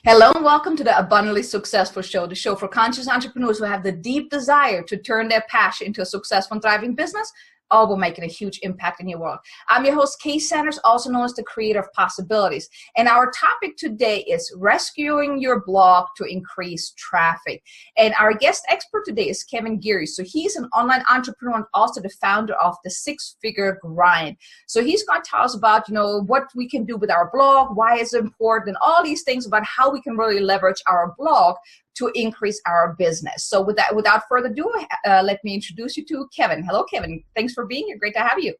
Hello and welcome to the Abundantly Successful Show, the show for conscious entrepreneurs who have the deep desire to turn their passion into a successful and thriving business, all while making a huge impact in your world. I'm your host, Kay Sanders, also known as the Creator of Possibilities. And our topic today is rescuing your blog to increase traffic. And our guest expert today is Kevin Geary. So he's an online entrepreneur and also the founder of the Six-Figure Grind. So he's going to tell us about, what we can do with our blog, why it's important, and all these things about how we can really leverage our blog to increase our business. So without further ado, let me introduce you to Kevin. Hello, Kevin. Thanks for being here. Great to have you.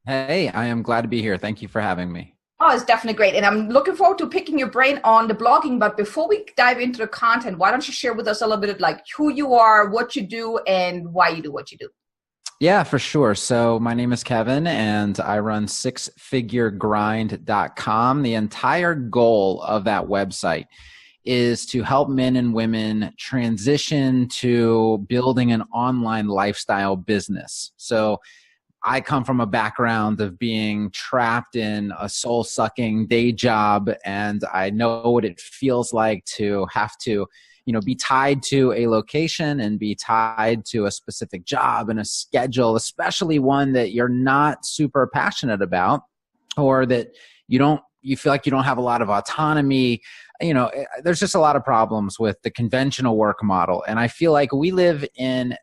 Hey, I am glad to be here. Thank you for having me. Oh, it's definitely great. And I'm looking forward to picking your brain on the blogging. But before we dive into the content, why don't you share with us a little bit of like who you are, what you do, and why you do what you do? Yeah, for sure. So my name is Kevin and I run sixfiguregrind.com. The entire goal of that website is to help men and women transition to building an online lifestyle business. So I come from a background of being trapped in a soul-sucking day job, and I know what it feels like to have to, be tied to a location and be tied to a specific job and a schedule, especially one that you're not super passionate about, or that you feel like you don't have a lot of autonomy. There's just a lot of problems with the conventional work model. And I feel like we live in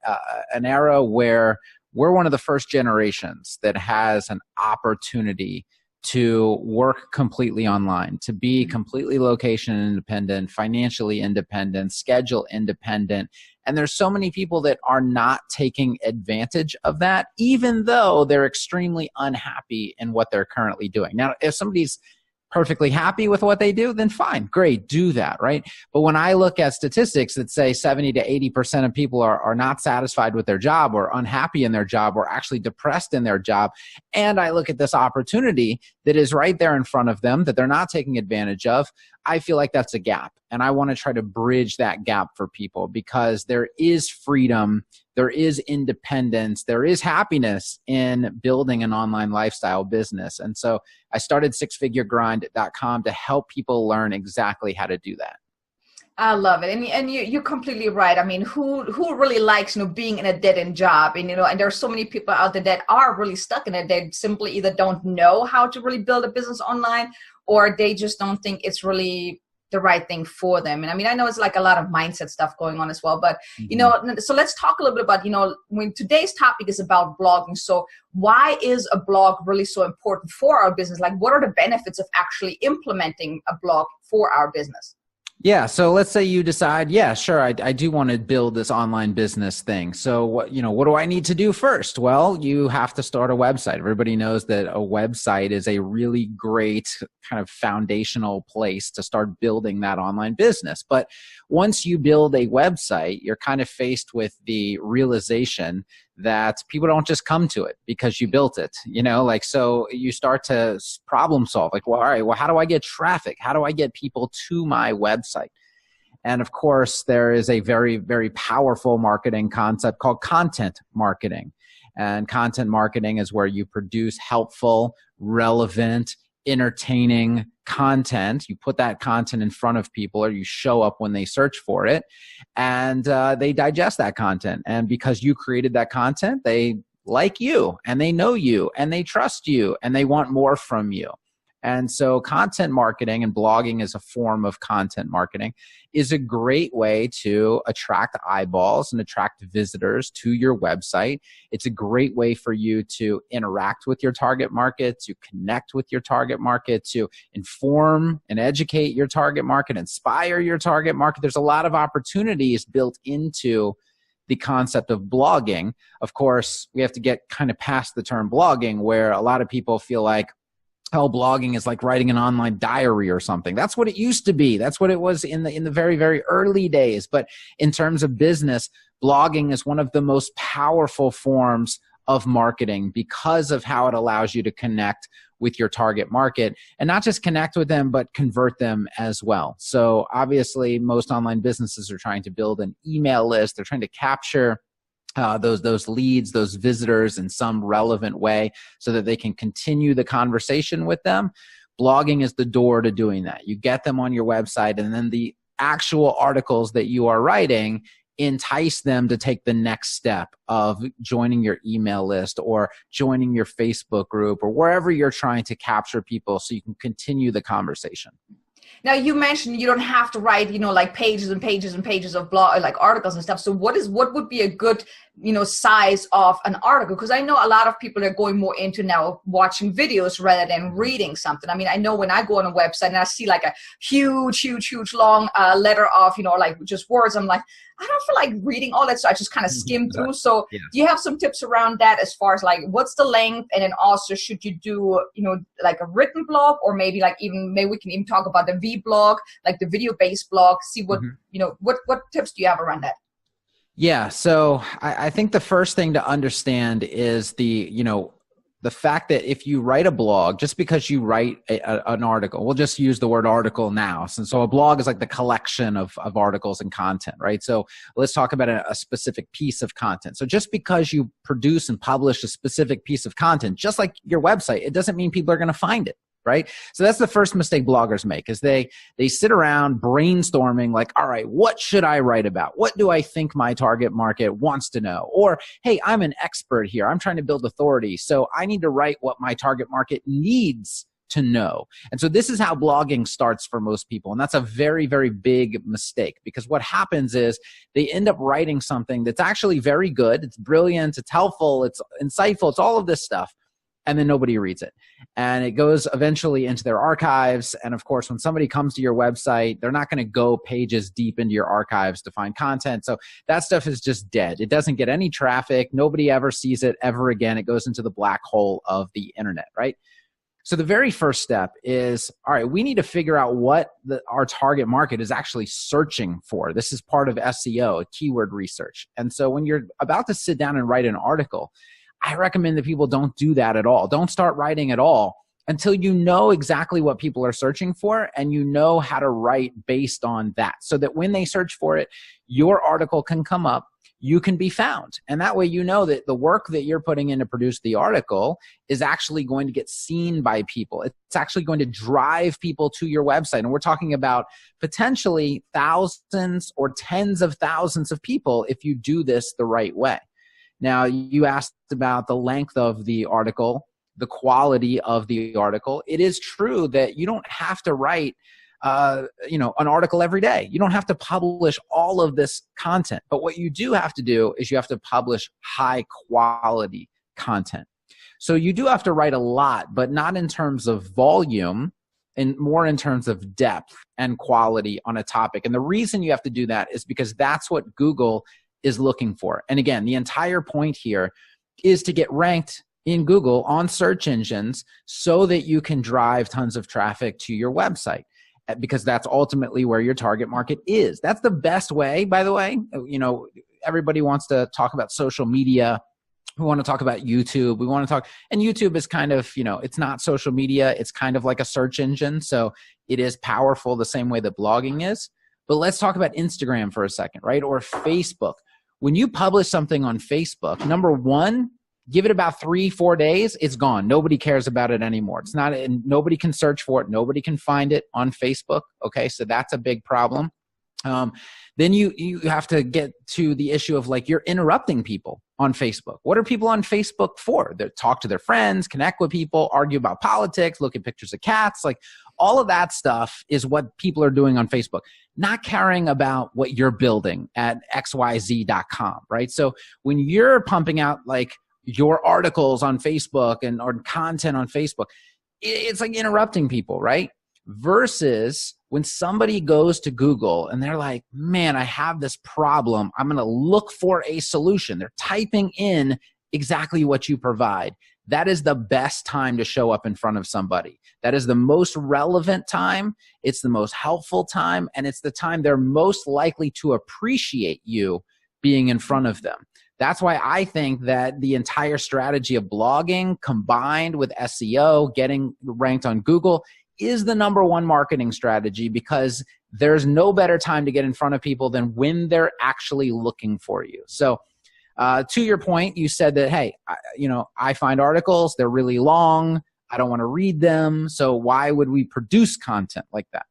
an era where we're one of the first generations that has an opportunity to work completely online, to be completely location independent, financially independent, schedule independent. And there's so many people that are not taking advantage of that, even though they're extremely unhappy in what they're currently doing. Now, if somebody's perfectly happy with what they do, then fine, great, do that, right? But when I look at statistics that say 70 to 80% of people are not satisfied with their job or unhappy in their job or actually depressed in their job, and I look at this opportunity that is right there in front of them that they're not taking advantage of, I feel like that's a gap. And I want to try to bridge that gap for people because there is freedom, there is independence, there is happiness in building an online lifestyle business. And so I started sixfiguregrind.com to help people learn exactly how to do that. I love it. And you're completely right. I mean, who really likes, being in a dead-end job? And, and there are so many people out there that are really stuck in it. They simply either don't know how to really build a business online, or they just don't think it's really the right thing for them. And I mean, I know it's like a lot of mindset stuff going on as well, but, so let's talk a little bit about, when today's topic is about blogging. So why is a blog really so important for our business? Like, what are the benefits of actually implementing a blog for our business? Yeah. So let's say you decide, yeah, sure, I do want to build this online business thing. So what do I need to do first? Well, you have to start a website. Everybody knows that a website is a really great kind of foundational place to start building that online business. But once you build a website, you're kind of faced with the realization that people don't just come to it because you built it, so you start to problem solve, like, well, all right, well, how do I get traffic? How do I get people to my website? And of course, there is a very, very powerful marketing concept called content marketing. And content marketing is where you produce helpful, relevant, entertaining content. You put that content in front of people, or you show up when they search for it, and they digest that content. And because you created that content, they like you, and they know you, and they trust you, and they want more from you. And so content marketing, and blogging is a form of content marketing, is a great way to attract eyeballs and attract visitors to your website. It's a great way for you to interact with your target market, to connect with your target market, to inform and educate your target market, inspire your target market. There's a lot of opportunities built into the concept of blogging. Of course, we have to get kind of past the term blogging, where a lot of people feel like, oh, blogging is like writing an online diary or something. That's what it used to be. That's what it was in the very, very early days. But in terms of business, blogging is one of the most powerful forms of marketing because of how it allows you to connect with your target market, and not just connect with them, but convert them as well. So obviously most online businesses are trying to build an email list. They're trying to capture those leads, those visitors in some relevant way so that they can continue the conversation with them. Blogging is the door to doing that. You get them on your website, and then the actual articles that you are writing entice them to take the next step of joining your email list or joining your Facebook group or wherever you're trying to capture people so you can continue the conversation. Now, you mentioned you don't have to write, like pages and pages and pages of blog, like articles and stuff. So what would be a good, size of an article? Because I know a lot of people are going more into now watching videos rather than reading something. I mean, I know when I go on a website and I see like a huge, huge, huge long letter of, like just words, I'm like, I don't feel like reading all that. So I just kind of skim through. So do you have some tips around that as far as like, what's the length? And then also, should you do, like a written blog, or maybe we can even talk about the V blog, like the video based blog, see what, what tips do you have around that? Yeah. So I think the first thing to understand is the fact that if you write a blog, just because you write an article, we'll just use the word article now. So a blog is like the collection of articles and content, right? So let's talk about a specific piece of content. So just because you produce and publish a specific piece of content, just like your website, it doesn't mean people are going to find it. Right? So that's the first mistake bloggers make, is they sit around brainstorming like, all right, what should I write about? What do I think my target market wants to know? Or, hey, I'm an expert here. I'm trying to build authority. So I need to write what my target market needs to know. And so this is how blogging starts for most people. And that's a very, very big mistake, because what happens is they end up writing something that's actually very good. It's brilliant. It's helpful. It's insightful. It's all of this stuff. And then nobody reads it. And it goes eventually into their archives. And of course, when somebody comes to your website, they're not going to go pages deep into your archives to find content. So that stuff is just dead. It doesn't get any traffic. Nobody ever sees it ever again. It goes into the black hole of the internet, right? So the very first step is, all right, we need to figure out what our target market is actually searching for. This is part of SEO, keyword research. And so when you're about to sit down and write an article, I recommend that people don't do that at all. Don't start writing at all until you know exactly what people are searching for and you know how to write based on that, so that when they search for it, your article can come up, you can be found. And that way you know that the work that you're putting in to produce the article is actually going to get seen by people. It's actually going to drive people to your website. And we're talking about potentially thousands or tens of thousands of people if you do this the right way. Now, you asked about the length of the article, the quality of the article. It is true that you don't have to write, an article every day. You don't have to publish all of this content. But what you do have to do is you have to publish high quality content. So you do have to write a lot, but not in terms of volume, and more in terms of depth and quality on a topic. And the reason you have to do that is because that's what Google is looking for. And again, the entire point here is to get ranked in Google on search engines so that you can drive tons of traffic to your website, because that's ultimately where your target market is. That's the best way, by the way. Everybody wants to talk about social media. We want to talk about YouTube. We want to talk, and YouTube is kind of, it's not social media. It's kind of like a search engine. So it is powerful the same way that blogging is. But let's talk about Instagram for a second, right? Or Facebook. When you publish something on Facebook, number one, give it about 3-4 days, it's gone. Nobody cares about it anymore. It's not, and nobody can search for it. Nobody can find it on Facebook. Okay, so that's a big problem. Then you have to get to the issue of like, you're interrupting people on Facebook. What are people on Facebook for? They talk to their friends, connect with people, argue about politics, look at pictures of cats. Like all of that stuff is what people are doing on Facebook, not caring about what you're building at xyz.com, right? So when you're pumping out like your articles on Facebook or content on Facebook, it's like interrupting people, right? Versus when somebody goes to Google and they're like, man, I have this problem. I'm going to look for a solution. They're typing in exactly what you provide. That is the best time to show up in front of somebody. That is the most relevant time. It's the most helpful time. And it's the time they're most likely to appreciate you being in front of them. That's why I think that the entire strategy of blogging combined with SEO, getting ranked on Google, is the number one marketing strategy, because there's no better time to get in front of people than when they're actually looking for you. So To your point, you said that, hey, I find articles, they're really long. I don't want to read them. So why would we produce content like that?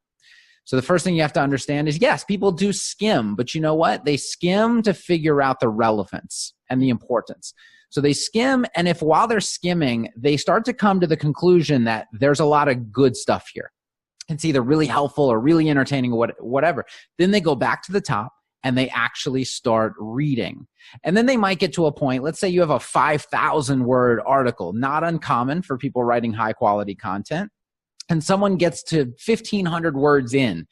So the first thing you have to understand is, yes, people do skim, but you know what? They skim to figure out the relevance and the importance. So they skim, and if while they're skimming, they start to come to the conclusion that there's a lot of good stuff here, it's either really helpful or really entertaining or whatever, then they go back to the top and they actually start reading. And then they might get to a point, let's say you have a 5,000 word article, not uncommon for people writing high quality content. And someone gets to 1,500 words in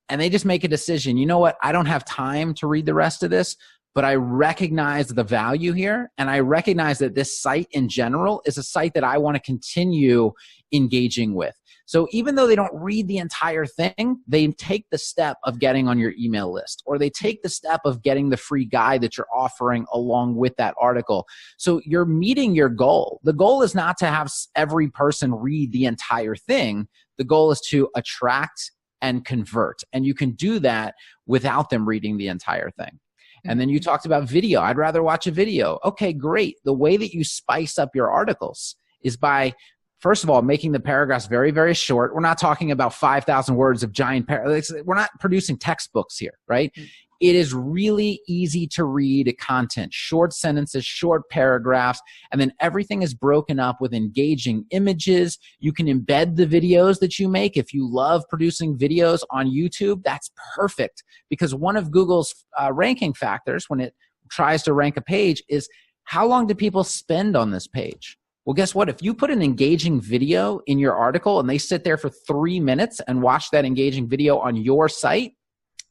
and they just make a decision, you know what, I don't have time to read the rest of this, but I recognize the value here. And I recognize that this site in general is a site that I want to continue engaging with. So even though they don't read the entire thing, they take the step of getting on your email list, or they take the step of getting the free guide that you're offering along with that article. So you're meeting your goal. The goal is not to have every person read the entire thing. The goal is to attract and convert. And you can do that without them reading the entire thing. And then you talked about video. I'd rather watch a video. Okay, great. The way that you spice up your articles is by, first of all, making the paragraphs very, very short. We're not talking about 5,000 words of giant paragraphs. We're not producing textbooks here, right? It is really easy to read content, short sentences, short paragraphs, and then everything is broken up with engaging images. You can embed the videos that you make. If you love producing videos on YouTube, that's perfect, because one of Google's ranking factors when it tries to rank a page is how long do people spend on this page? Well, guess what? If you put an engaging video in your article and they sit there for 3 minutes and watch that engaging video on your site,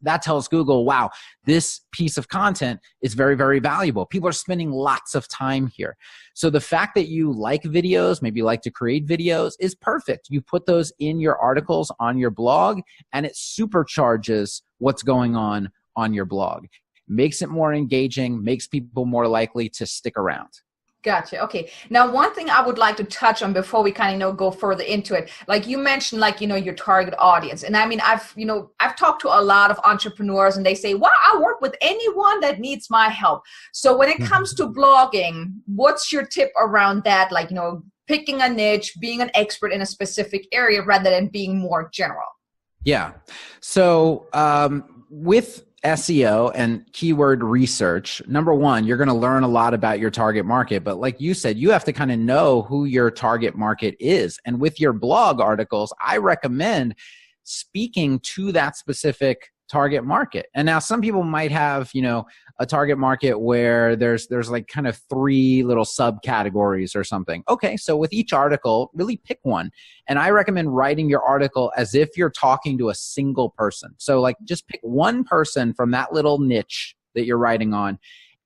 that tells Google, wow, this piece of content is very, very valuable. People are spending lots of time here. So the fact that you like videos, maybe you like to create videos, is perfect. You put those in your articles on your blog, and it supercharges what's going on your blog. Makes it more engaging, makes people more likely to stick around. Gotcha. Okay. Now, one thing I would like to touch on before we kind of, go further into it, like you mentioned, like, your target audience. And I mean, I've talked to a lot of entrepreneurs and they say, well, I work with anyone that needs my help. So when it comes to blogging, what's your tip around that? Like, picking a niche, being an expert in a specific area rather than being more general. Yeah. So with SEO and keyword research, number one, you're going to learn a lot about your target market. But like you said, you have to kind of know who your target market is. And with your blog articles, I recommend speaking to that specific target market. And now some people might have, a target market where there's like kind of 3 little subcategories or something. Okay, so with each article, really pick one. And I recommend writing your article as if you're talking to a single person. So like just pick one person from that little niche that you're writing on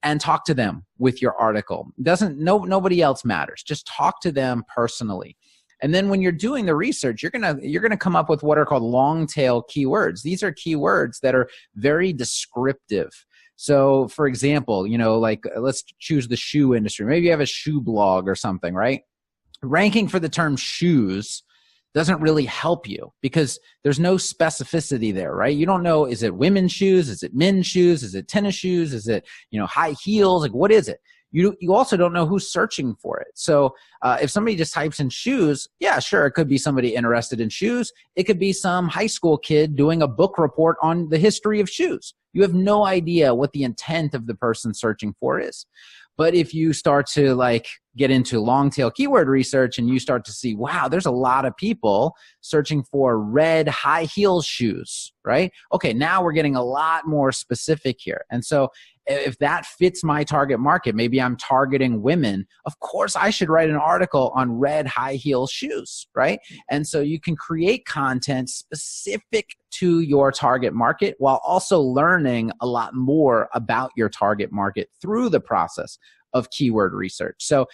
and talk to them with your article. Nobody else matters. Just talk to them personally. And then when you're doing the research, you're gonna come up with what are called long tail keywords. These are keywords that are very descriptive. So for example, like let's choose the shoe industry. Maybe you have a shoe blog or something, right? Ranking for the term shoes doesn't really help you because there's no specificity there, right? You don't know, is it women's shoes? Is it men's shoes? Is it tennis shoes? Is it, high heels? Like what is it? You also don't know who's searching for it. So if somebody just types in shoes, yeah, sure, it could be somebody interested in shoes. It could be some high school kid doing a book report on the history of shoes. You have no idea what the intent of the person searching for is. But if you start to get into long tail keyword research and you start to see, wow, there's a lot of people searching for red high heel shoes, right? Okay, now we're getting a lot more specific here. And so if that fits my target market, maybe I'm targeting women, of course I should write an article on red high heel shoes, right? And so you can create content specific to your target market while also learning a lot more about your target market through the process of keyword research. So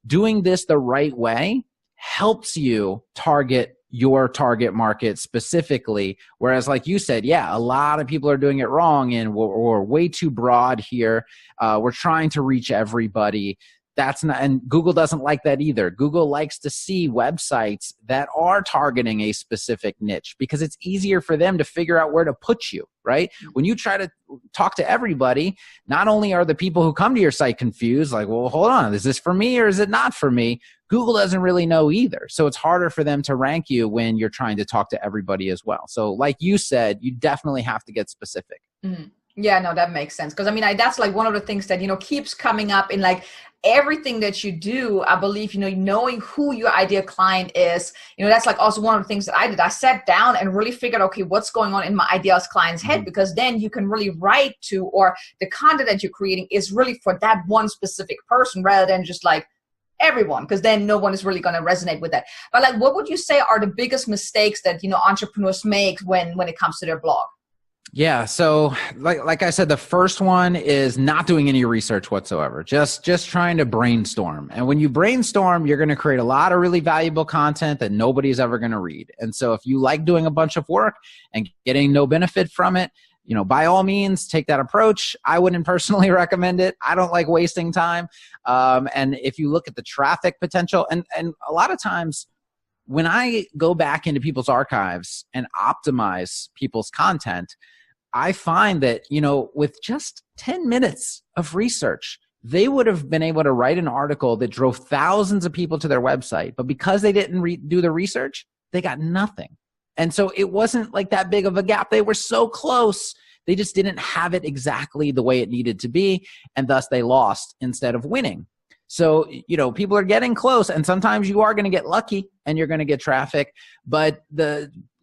doing this the right way helps you target your target market specifically. Whereas like you said, yeah, a lot of people are doing it wrong and we're way too broad here. We're trying to reach everybody. That's not, and Google doesn't like that either. Google likes to see websites that are targeting a specific niche because it's easier for them to figure out where to put you, right? When you try to talk to everybody, not only are the people who come to your site confused, like, well, hold on, is this for me or is it not for me? Google doesn't really know either. So it's harder for them to rank you when you're trying to talk to everybody as well. So like you said, you definitely have to get specific. Mm-hmm. Yeah, no, that makes sense. Because I mean, that's like one of the things that, keeps coming up in like everything that you do. I believe, knowing who your ideal client is, that's like also one of the things that I did. I sat down and really figured, okay, what's going on in my ideal client's head? Because then you can really write to, or the content that you're creating is really for that one specific person rather than just like everyone, because then no one is really going to resonate with that. But like, what would you say are the biggest mistakes that, entrepreneurs make when it comes to their blog? Yeah. So like I said, the first one is not doing any research whatsoever, just trying to brainstorm. And when you brainstorm, you're going to create a lot of really valuable content that nobody's ever going to read. And so if you like doing a bunch of work and getting no benefit from it, by all means, take that approach. I wouldn't personally recommend it. I don't like wasting time. And if you look at the traffic potential, and a lot of times when I go back into people's archives and optimize people's content, I find that, with just 10 minutes of research, they would have been able to write an article that drove thousands of people to their website. But because they didn't do the research, they got nothing. And so it wasn't like that big of a gap. They were so close. They just didn't have it exactly the way it needed to be. And thus they lost instead of winning. So, people are getting close, and sometimes you are going to get lucky and you're going to get traffic, but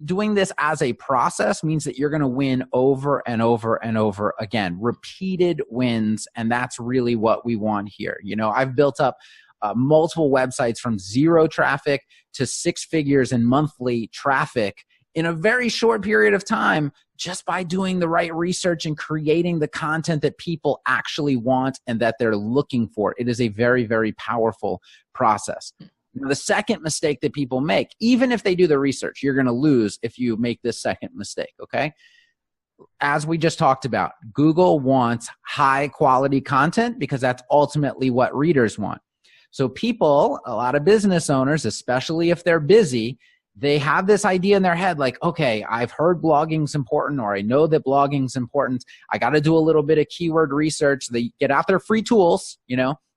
doing this as a process means that you're going to win over and over and over again, repeated wins. And that's really what we want here. I've built up multiple websites from 0 traffic to 6 figures in monthly traffic in a very short period of time, just by doing the right research and creating the content that people actually want and that they're looking for. It is a very, very powerful process. Now, the second mistake that people make, even if they do the research, you're going to lose if you make this second mistake, okay? As we just talked about, Google wants high quality content because that's ultimately what readers want. So people, a lot of business owners, especially if they're busy, they have this idea in their head like, okay, I've heard blogging's important, or I know that blogging's important. I got to do a little bit of keyword research. They get out their free tools,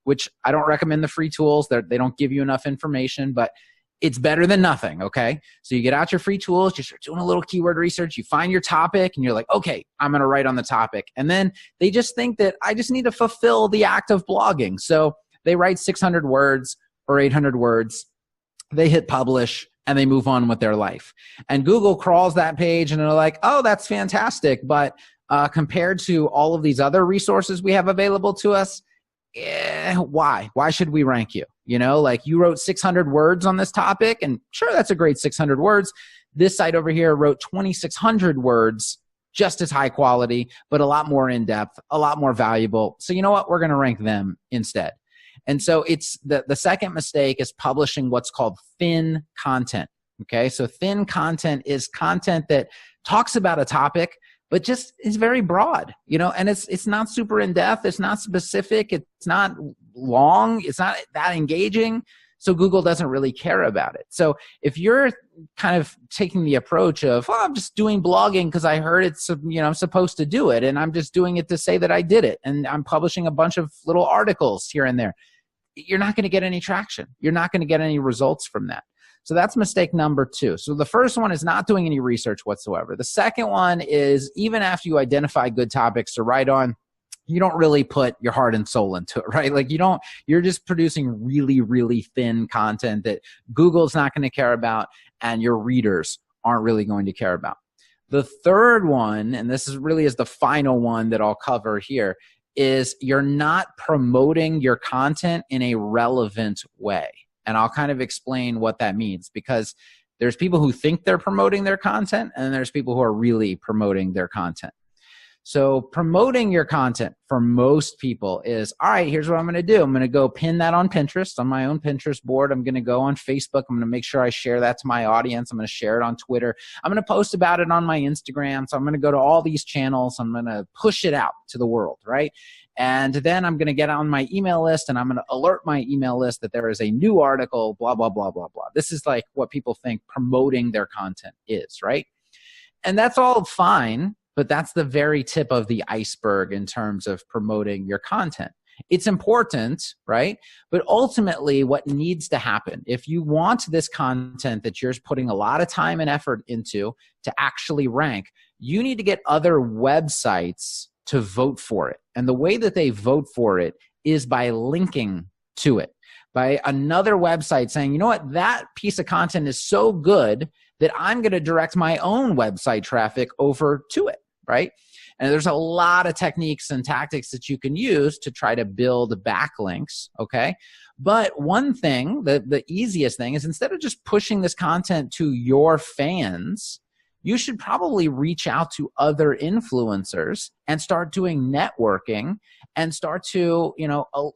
which I don't recommend the free tools. They don't give you enough information, but it's better than nothing, okay? So you get out your free tools, you start doing a little keyword research, you find your topic, and you're like, okay, I'm going to write on the topic. And then they just think that I just need to fulfill the act of blogging. So they write 600 words or 800 words. They hit publish, and they move on with their life. And Google crawls that page and they're like, oh, that's fantastic. But compared to all of these other resources we have available to us, why? Why should we rank you? Like you wrote 600 words on this topic, and sure, that's a great 600 words. This site over here wrote 2,600 words, just as high quality, but a lot more in depth, a lot more valuable. So you know what? We're going to rank them instead. And so it's the second mistake is publishing what's called thin content. Okay. So thin content is content that talks about a topic, but just is very broad, and it's not super in depth. It's not specific. It's not long. It's not that engaging. So Google doesn't really care about it. So if you're kind of taking the approach of, oh, I'm just doing blogging because I heard it's, I'm supposed to do it, and I'm just doing it to say that I did it, and I'm publishing a bunch of little articles here and there, you're not going to get any traction. You're not going to get any results from that. So that's mistake number 2. So the first one is not doing any research whatsoever. The second one is, even after you identify good topics to write on, you don't really put your heart and soul into it, right? Like you're just producing really, really thin content that Google's not going to care about and your readers aren't really going to care about. The third one, and this is the final one that I'll cover here, is you're not promoting your content in a relevant way. And I'll kind of explain what that means, because there's people who think they're promoting their content, and there's people who are really promoting their content. So promoting your content for most people is, all right, here's what I'm going to do. I'm going to go pin that on Pinterest, on my own Pinterest board. I'm going to go on Facebook. I'm going to make sure I share that to my audience. I'm going to share it on Twitter. I'm going to post about it on my Instagram. So I'm going to go to all these channels. I'm going to push it out to the world, right? And then I'm going to get on my email list, and I'm going to alert my email list that there is a new article, blah, blah, blah, blah, blah. This is like what people think promoting their content is, right? And that's all fine but that's the very tip of the iceberg in terms of promoting your content. It's important, right? But ultimately, what needs to happen, if you want this content that you're putting a lot of time and effort into to actually rank, you need to get other websites to vote for it. And the way that they vote for it is by linking to it, by another website saying, you know what, that piece of content is so good that I'm going to direct my own website traffic over to it, right? And there's a lot of techniques and tactics that you can use to try to build backlinks, okay? But one thing, the easiest thing is, instead of just pushing this content to your fans, you should probably reach out to other influencers and start doing networking and start to,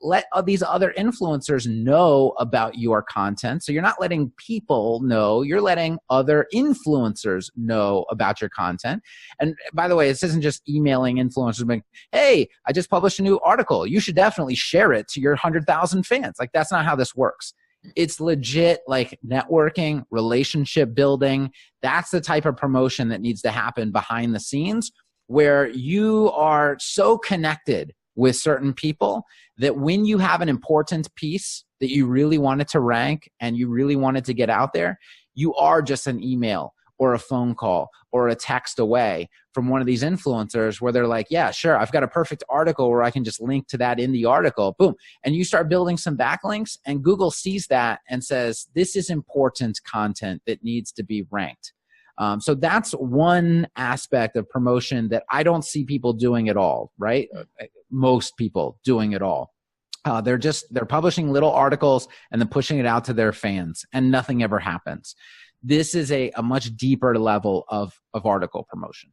let these other influencers know about your content. So you're not letting people know, you're letting other influencers know about your content. And by the way, this isn't just emailing influencers being, hey, I just published a new article. You should definitely share it to your 100,000 fans. Like, that's not how this works. It's legit, like, networking, relationship building. That's the type of promotion that needs to happen behind the scenes, where you are so connected with certain people that when you have an important piece that you really wanted to rank and you really wanted to get out there, you are just an email or a phone call or a text away from one of these influencers where they're like, yeah, sure, I've got a perfect article where I can just link to that in the article, boom. And you start building some backlinks, and Google sees that and says, this is important content that needs to be ranked. So that's one aspect of promotion that I don't see people doing at all, right? Most people doing it all. They're publishing little articles and then pushing it out to their fans, and nothing ever happens. This is a much deeper level of article promotion.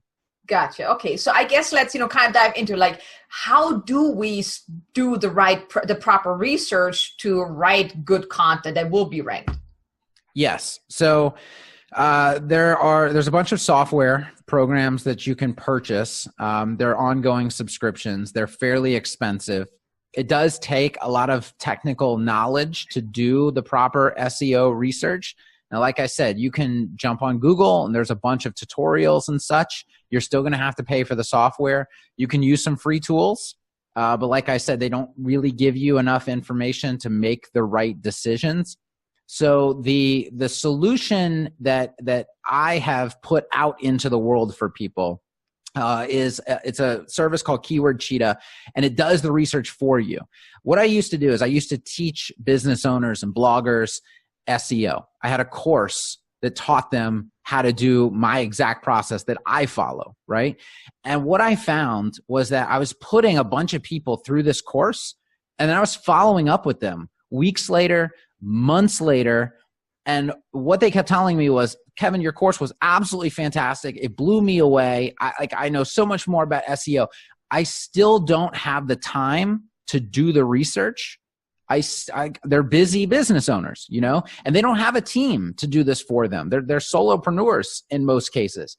Gotcha. Okay. So I guess let's, kind of dive into, like, how do we do the proper research to write good content that will be ranked? Yes. So there's a bunch of software programs that you can purchase. They're ongoing subscriptions. They're fairly expensive. It does take a lot of technical knowledge to do the proper SEO research. Now, like I said, you can jump on Google and there's a bunch of tutorials and such. You're still going to have to pay for the software. You can use some free tools. But like I said, they don't really give you enough information to make the right decisions. So the solution that I have put out into the world for people it's a service called Keyword Cheetah, and it does the research for you. What I used to do is I used to teach business owners and bloggers SEO. I had a course that taught them how to do my exact process that I follow, right? And what I found was that I was putting a bunch of people through this course, and then I was following up with them weeks later, months later, and what they kept telling me was, Kevin, your course was absolutely fantastic. It blew me away. I know so much more about SEO. I still don't have the time to do the research. They're busy business owners, and they don't have a team to do this for them. They're solopreneurs in most cases.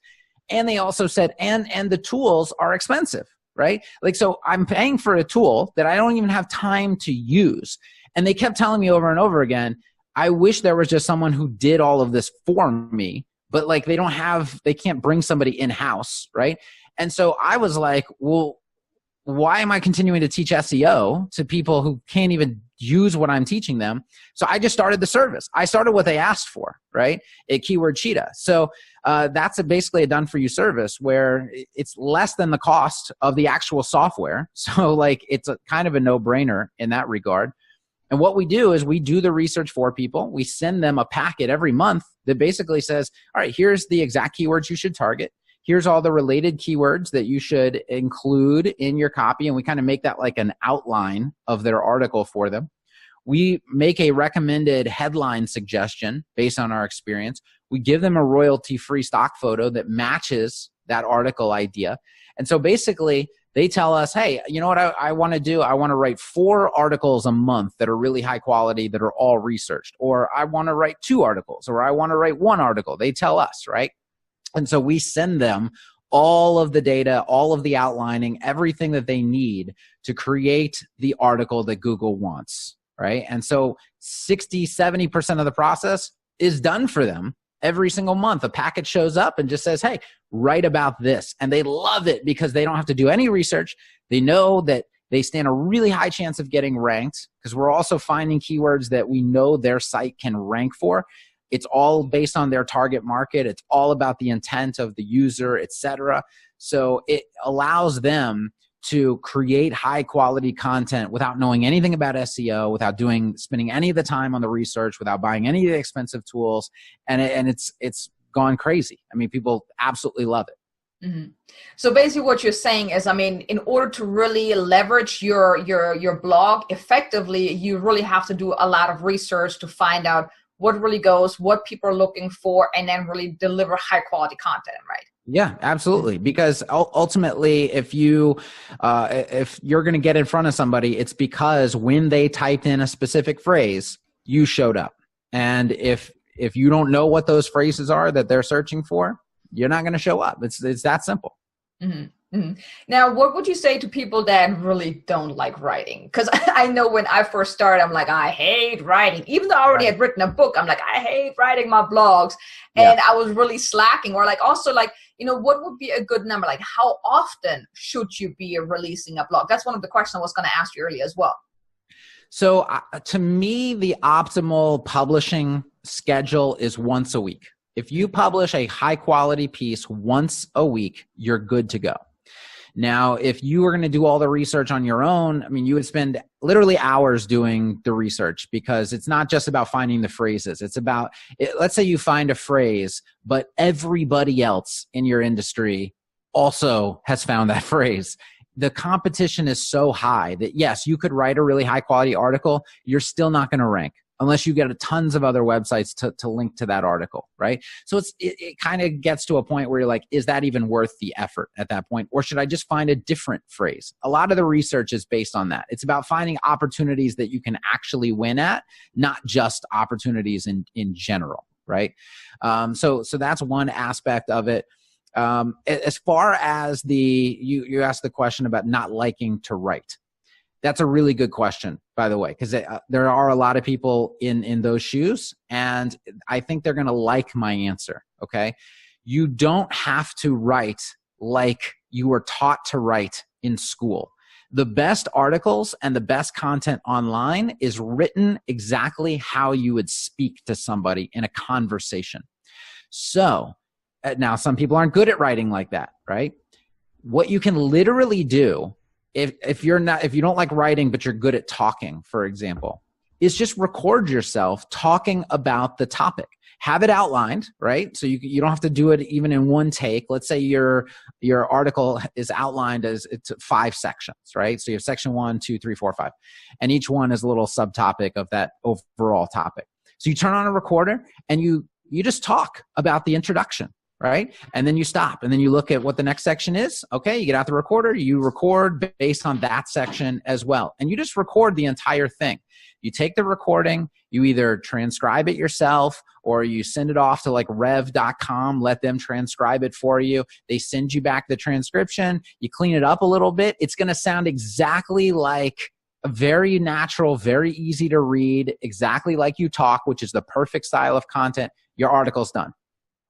And they also said, and the tools are expensive, right? Like, so I'm paying for a tool that I don't even have time to use. And they kept telling me over and over again, I wish there was just someone who did all of this for me, but like they can't bring somebody in-house, right? And so I was like, well, why am I continuing to teach SEO to people who can't even use what I'm teaching them? So I just started the service. I started what they asked for, right? At Keyword Cheetah. So that's basically a done-for-you service where it's less than the cost of the actual software. So like it's a kind of a no-brainer in that regard. And what we do is we do the research for people. We send them a packet every month that basically says, all right, here's the exact keywords you should target. Here's all the related keywords that you should include in your copy. And we kind of make that like an outline of their article for them. We make a recommended headline suggestion based on our experience. We give them a royalty-free stock photo that matches that article idea. And so basically, they tell us, hey, you know what I want to do? I want to write 4 articles a month that are really high quality, that are all researched. Or I want to write 2 articles, or I want to write 1 article. They tell us, right? And so we send them all of the data, all of the outlining, everything that they need to create the article that Google wants, right? And so 60, 70% of the process is done for them. every single month, a packet shows up and just says, hey, write about this. And they love it because they don't have to do any research. They know that they stand a really high chance of getting ranked because we're also finding keywords that we know their site can rank for. It's all based on their target market. It's all about the intent of the user, etc. So it allows them to create high quality content without knowing anything about SEO, without spending any of the time on the research, without buying any of the expensive tools. And it's gone crazy. I mean, people absolutely love it. Mm-hmm. So basically what you're saying is, I mean, in order to really leverage your blog effectively, you really have to do a lot of research to find out what really goes, what people are looking for, and then really deliver high quality content, right? Yeah, absolutely. Because ultimately, if you're going to get in front of somebody, it's because when they typed in a specific phrase, you showed up. And if you don't know what those phrases are that they're searching for, you're not going to show up. It's that simple. Mm-hmm. Mm-hmm. Now, what would you say to people that really don't like writing? Because I know when I first started, I'm like, I hate writing. Even though I already had written a book, I'm like, I hate writing my blogs. And I was really slacking. Or like, also like, what would be a good number? Like, how often should you be releasing a blog? That's one of the questions I was going to ask you earlier as well. So to me, the optimal publishing schedule is once a week. If you publish a high quality piece once a week, you're good to go. Now, if you were going to do all the research on your own, I mean, you would spend literally hours doing the research because it's not just about finding the phrases. It's about, let's say you find a phrase, but everybody else in your industry also has found that phrase. The competition is so high that yes, you could write a really high quality article. You're still not going to rank unless you get tons of other websites to link to that article, right? So it kind of gets to a point where you're like, is that even worth the effort at that point? Or should I just find a different phrase? A lot of the research is based on that. It's about finding opportunities that you can actually win at, not just opportunities in general, right? So that's one aspect of it. As far as you asked the question about not liking to write. That's a really good question, by the way, because there are a lot of people in those shoes, and I think they're going to like my answer, okay? You don't have to write like you were taught to write in school. The best articles and the best content online is written exactly how you would speak to somebody in a conversation. So now some people aren't good at writing like that, right? What you can literally do if you don't like writing, but you're good at talking, for example, is just record yourself talking about the topic. Have it outlined, right? So you don't have to do it even in one take. Let's say your article is outlined as it's 5 sections, right? So you have section 1, 2, 3, 4, 5. And each one is a little subtopic of that overall topic. So you turn on a recorder and you just talk about the introduction. Right? And then you stop and then you look at what the next section is. Okay. You get out the recorder, you record based on that section as well. And you just record the entire thing. You take the recording, you either transcribe it yourself or you send it off to like rev.com, let them transcribe it for you. They send you back the transcription. You clean it up a little bit. It's going to sound exactly like a very natural, very easy to read, exactly like you talk, which is the perfect style of content. Your article's done.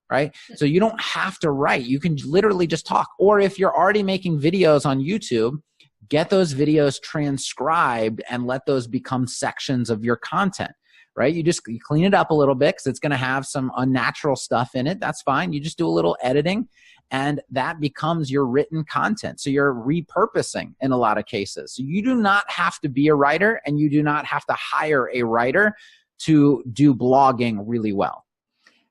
Right? So you don't have to write. You can literally just talk. Or if you're already making videos on YouTube, get those videos transcribed and let those become sections of your content, right? You clean it up a little bit because it's going to have some unnatural stuff in it. That's fine. You just do a little editing and that becomes your written content. So you're repurposing in a lot of cases. So you do not have to be a writer and you do not have to hire a writer to do blogging really well.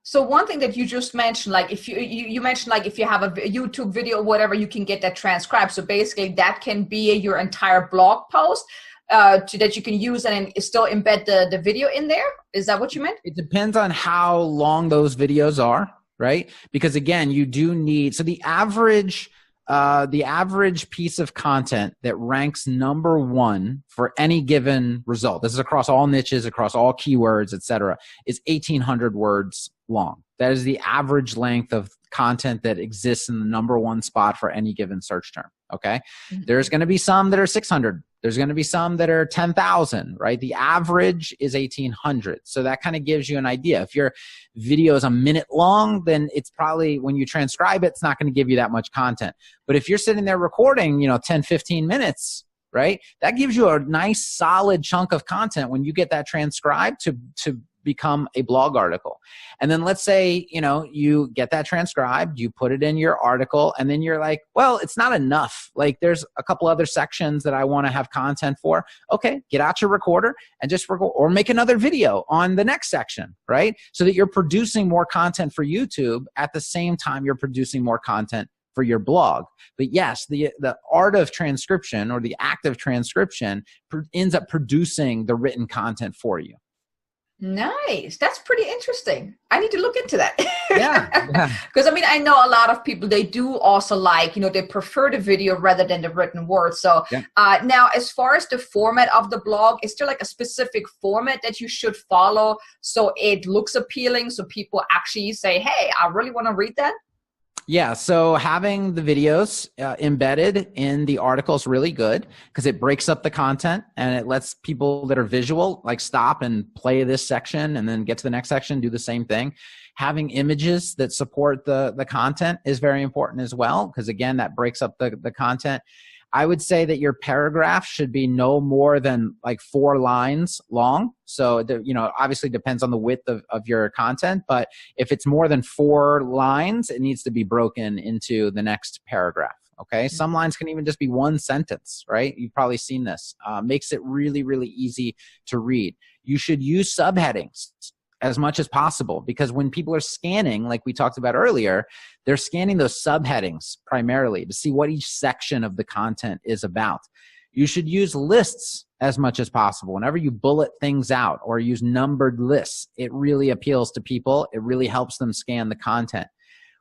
So one thing that you just mentioned, like if you mentioned like if you have a YouTube video or whatever, you can get that transcribed. So basically that can be your entire blog post that you can use and still embed the video in there. Is that what you meant? It depends on how long those videos are, right? Because again, you do need, so the average piece of content that ranks number 1 for any given result, this is across all niches, across all keywords, etc., is 1,800 words long. That is the average length of content that exists in the number 1 spot for any given search term. Okay. Mm-hmm. There's going to be some that are 600 There's going to be some that are 10,000, right? The average is 1,800. So that kind of gives you an idea. If your video is a minute long, then it's probably, when you transcribe it, it's not going to give you that much content. But if you're sitting there recording, 10, 15 minutes, right? That gives you a nice solid chunk of content when you get that transcribed to become a blog article. And then let's say, you get that transcribed, you put it in your article, and then you're like, well, it's not enough. Like, there's a couple other sections that I want to have content for. Okay, get out your recorder and just record, or make another video on the next section, right? So that you're producing more content for YouTube at the same time you're producing more content for your blog. But yes, the art of transcription, or the act of transcription, ends up producing the written content for you. Nice. That's pretty interesting. I need to look into that. Yeah. Because I know a lot of people, they do also like, they prefer the video rather than the written word. So now, as far as the format of the blog, is there like a specific format that you should follow so it looks appealing, so people actually say, hey, I really want to read that? Yeah, so having the videos embedded in the article is really good because it breaks up the content and it lets people that are visual like stop and play this section and then get to the next section, do the same thing. Having images that support the content is very important as well because, again, that breaks up the content. I would say that your paragraph should be no more than like 4 lines long. So, obviously depends on the width of your content, but if it's more than 4 lines, it needs to be broken into the next paragraph. Okay. Some lines can even just be 1 sentence, right? You've probably seen this. Makes it really, really easy to read. You should use subheadings as much as possible because when people are scanning, like we talked about earlier, they're scanning those subheadings primarily to see what each section of the content is about. You should use lists as much as possible. Whenever you bullet things out or use numbered lists, it really appeals to people. It really helps them scan the content.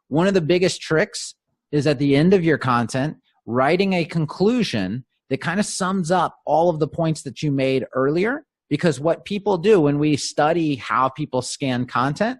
One of the biggest tricks is at the end of your content, writing a conclusion that kind of sums up all of the points that you made earlier. Because what people do when we study how people scan content,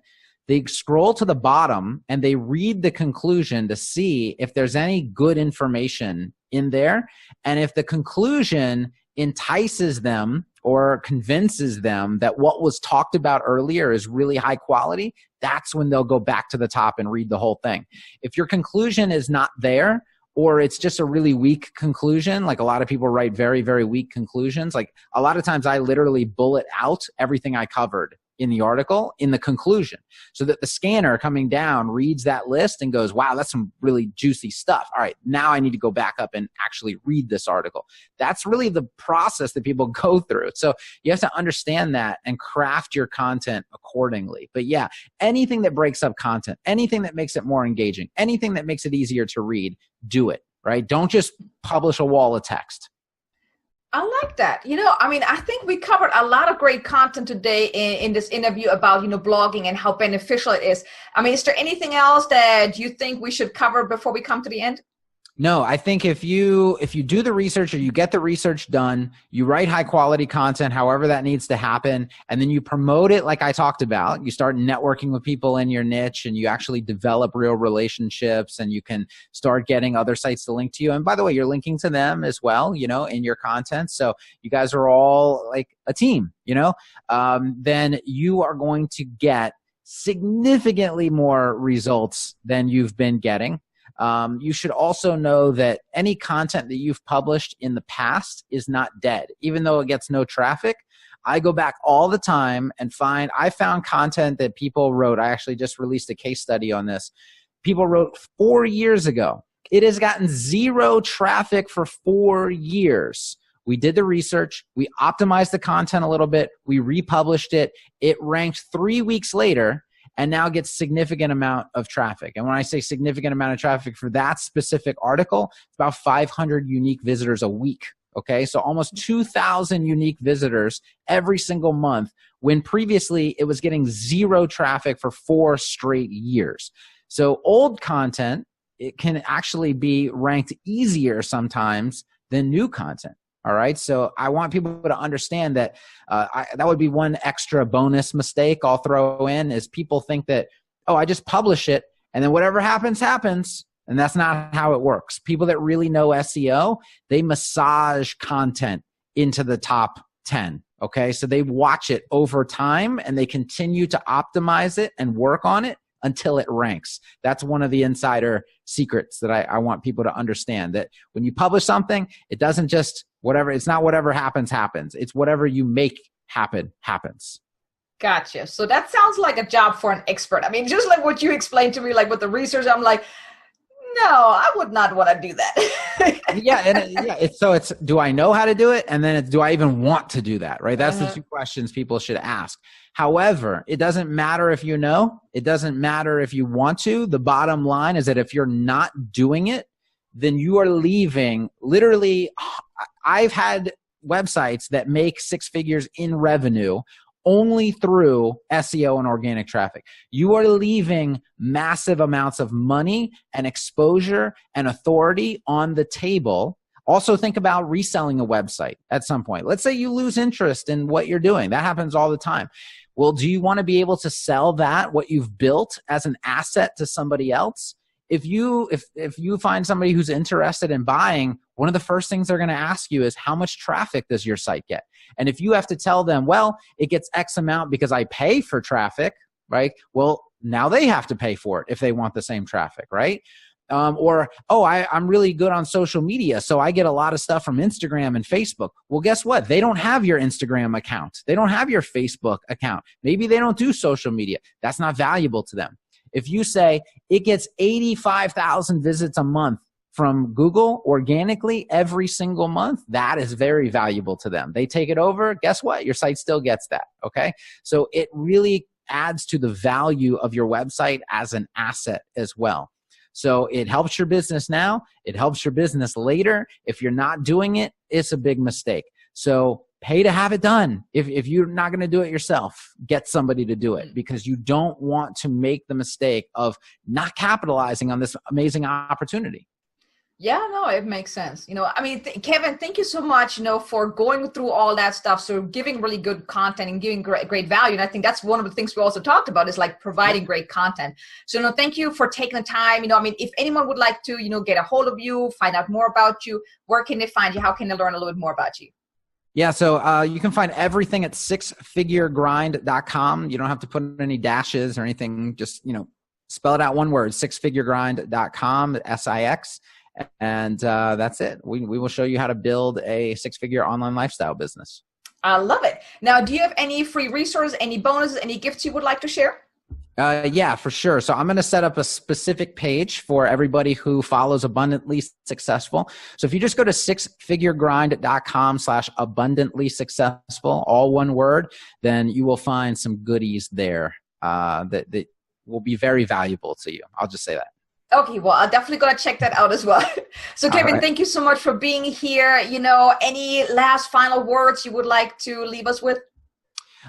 they scroll to the bottom and they read the conclusion to see if there's any good information in there. And if the conclusion entices them or convinces them that what was talked about earlier is really high quality, that's when they'll go back to the top and read the whole thing. If your conclusion is not there, or it's just a really weak conclusion, like a lot of people write very, very weak conclusions. Like a lot of times I literally bullet out everything I covered in the article in the conclusion so that the scanner coming down reads that list and goes, wow, that's some really juicy stuff. All right, now I need to go back up and actually read this article. That's really the process that people go through. So you have to understand that and craft your content accordingly. But yeah, anything that breaks up content, anything that makes it more engaging, anything that makes it easier to read, do it, right? Don't just publish a wall of text. I like that. I think we covered a lot of great content today in this interview about, blogging and how beneficial it is. Is there anything else that you think we should cover before we come to the end? No, I think if you do the research or you get the research done, you write high quality content, however that needs to happen, and then you promote it like I talked about. You start networking with people in your niche and you actually develop real relationships and you can start getting other sites to link to you. And by the way, you're linking to them as well, in your content. So you guys are all like a team, then you are going to get significantly more results than you've been getting. You should also know that any content that you've published in the past is not dead. Even though it gets no traffic, I go back all the time and I found content that people wrote. I actually just released a case study on this. People wrote 4 years ago. It has gotten 0 traffic for 4 years. We did the research. We optimized the content a little bit. We republished it. It ranked 3 weeks later and now gets significant amount of traffic. And when I say significant amount of traffic for that specific article, it's about 500 unique visitors a week. Okay, so almost 2,000 unique visitors every single month, when previously it was getting 0 traffic for 4 straight years. So old content, it can actually be ranked easier sometimes than new content. All right. So I want people to understand that that would be one extra bonus mistake I'll throw in is people think that, oh, I just publish it and then whatever happens, happens. And that's not how it works. People that really know SEO, they massage content into the top 10. Okay. So they watch it over time and they continue to optimize it and work on it until it ranks. That's one of the insider secrets that I want people to understand, that when you publish something, it doesn't just it's not whatever happens. It's whatever you make happens. Gotcha. So that sounds like a job for an expert. I mean, just like what you explained to me, like with the research, I'm like, no, I would not want to do that. It's do I know how to do it? And then it's, do I even want to do that? Right. That's the two questions people should ask. However, it doesn't matter if you know, it doesn't matter if you want to. The bottom line is that if you're not doing it, then you are leaving. Literally, I've had websites that make 6 figures in revenue only through SEO and organic traffic. You are leaving massive amounts of money and exposure and authority on the table. Also think about reselling a website at some point. Let's say you lose interest in what you're doing. That happens all the time. Well, do you want to be able to sell what you've built as an asset to somebody else? If you find somebody who's interested in buying, one of the first things they're going to ask you is, how much traffic does your site get? And if you have to tell them, well, it gets X amount because I pay for traffic, right? Well, now they have to pay for it if they want the same traffic, right? I'm really good on social media, so I get a lot of stuff from Instagram and Facebook. Well, guess what? They don't have your Instagram account. They don't have your Facebook account. Maybe they don't do social media. That's not valuable to them. If you say it gets 85,000 visits a month from Google organically every single month, that is very valuable to them. They take it over. Guess what? Your site still gets that. Okay. So it really adds to the value of your website as an asset as well. So it helps your business now. It helps your business later. If you're not doing it, it's a big mistake. So pay to have it done. If you're not going to do it yourself, get somebody to do it, because you don't want to make the mistake of not capitalizing on this amazing opportunity. Yeah, no, it makes sense. I mean, Kevin, thank you so much, for going through all that stuff. So giving really good content and giving great value. And I think that's one of the things we also talked about, is like providing great content. So, thank you for taking the time. I mean, if anyone would like to, get a hold of you, find out more about you, where can they find you? How can they learn a little bit more about you? Yeah, so you can find everything at sixfiguregrind.com. You don't have to put in any dashes or anything. Just, spell it out one word, sixfiguregrind.com, SIX. And that's it. We will show you how to build a 6-figure online lifestyle business. I love it. Now, do you have any free resources, any bonuses, any gifts you would like to share? Yeah, for sure. So I'm going to set up a specific page for everybody who follows Abundantly Successful. So if you just go to sixfiguregrind.com/abundantly successful, all one word, then you will find some goodies there that will be very valuable to you. I'll just say that. Okay, well, I'm definitely going to check that out as well. So, Kevin, Thank you so much for being here. Any last final words you would like to leave us with?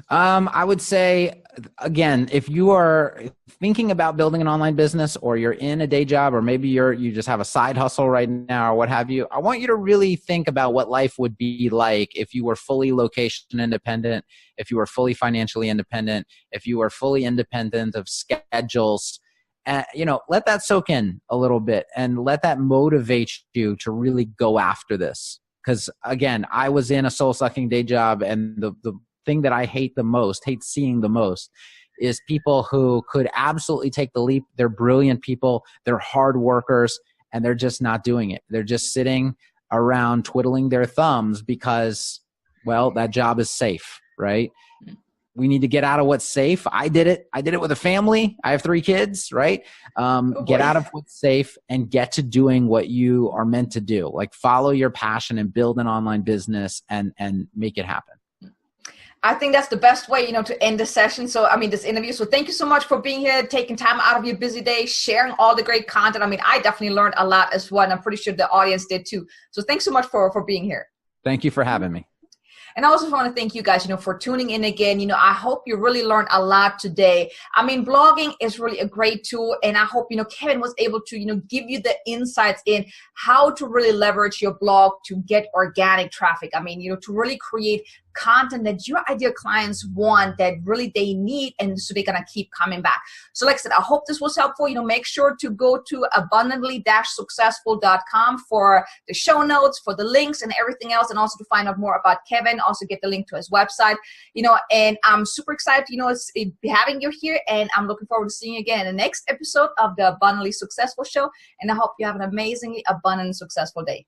I would say, again, if you are thinking about building an online business, or you're in a day job, or maybe you just have a side hustle right now, or what have you, I want you to really think about what life would be like if you were fully location independent, if you were fully financially independent, if you were fully independent of schedules. Let that soak in a little bit and let that motivate you to really go after this. Because again, I was in a soul-sucking day job, and the thing that I hate seeing the most, is people who could absolutely take the leap. They're brilliant people, they're hard workers, and they're just not doing it. They're just sitting around twiddling their thumbs because, well, that job is safe, right? We need to get out of what's safe. I did it with a family. I have 3 kids, right? Get out of what's safe and get to doing what you are meant to do. Like, follow your passion and build an online business and make it happen. I think that's the best way, to end the session. So, this interview. So thank you so much for being here, taking time out of your busy day, sharing all the great content. I definitely learned a lot as well, and I'm pretty sure the audience did too. So thanks so much for being here. Thank you for having me. And I also want to thank you guys, for tuning in again. I hope you really learned a lot today. Blogging is really a great tool. And I hope, Kevin was able to, give you the insights in how to really leverage your blog to get organic traffic. To really create content that your ideal clients want, that really they need, and so they're going to keep coming back. So like I said, I hope this was helpful. Make sure to go to abundantly-successful.com for the show notes, for the links and everything else, and also to find out more about Kevin, also get the link to his website, and I'm super excited, having you here, and I'm looking forward to seeing you again in the next episode of the Abundantly Successful Show, and I hope you have an amazingly abundant and successful day.